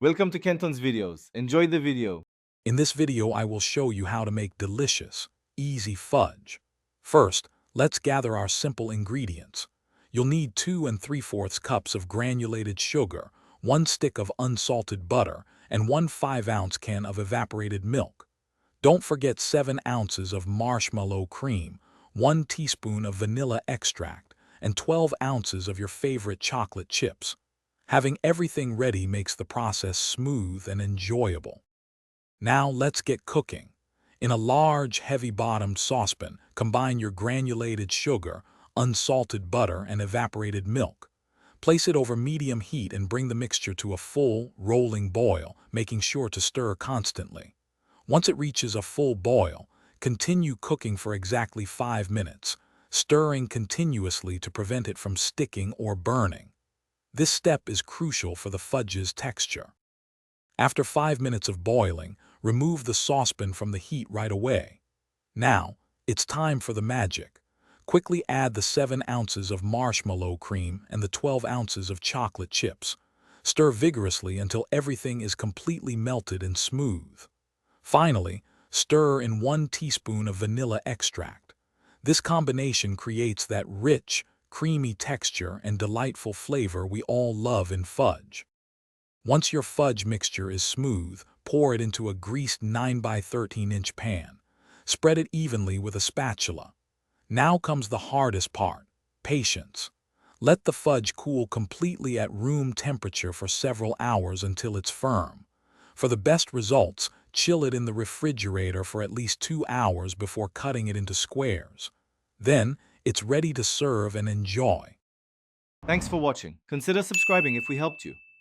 Welcome to Kenton's videos. Enjoy the video. In this video, I will show you how to make delicious, easy fudge. First, let's gather our simple ingredients. You'll need 2 3/4 cups of granulated sugar, 1 stick of unsalted butter, and 1 5-ounce can of evaporated milk. Don't forget 7 ounces of marshmallow cream, 1 teaspoon of vanilla extract, and 12 ounces of your favorite chocolate chips. Having everything ready makes the process smooth and enjoyable. Now let's get cooking. In a large, heavy-bottomed saucepan, combine your granulated sugar, unsalted butter, and evaporated milk. Place it over medium heat and bring the mixture to a full, rolling boil, making sure to stir constantly. Once it reaches a full boil, continue cooking for exactly 5 minutes, stirring continuously to prevent it from sticking or burning. This step is crucial for the fudge's texture. After 5 minutes of boiling, remove the saucepan from the heat right away. Now, it's time for the magic. Quickly add the 7 ounces of marshmallow cream and the 12 ounces of chocolate chips. Stir vigorously until everything is completely melted and smooth. Finally, stir in 1 teaspoon of vanilla extract. This combination creates that rich, creamy texture and delightful flavor we all love in fudge. Once your fudge mixture is smooth, pour it into a greased 9 by 13-inch pan. Spread it evenly with a spatula. Now comes the hardest part, patience. Let the fudge cool completely at room temperature for several hours until it's firm. For the best results, chill it in the refrigerator for at least 2 hours before cutting it into squares. Then, it's ready to serve and enjoy. Thanks for watching. Consider subscribing if we helped you.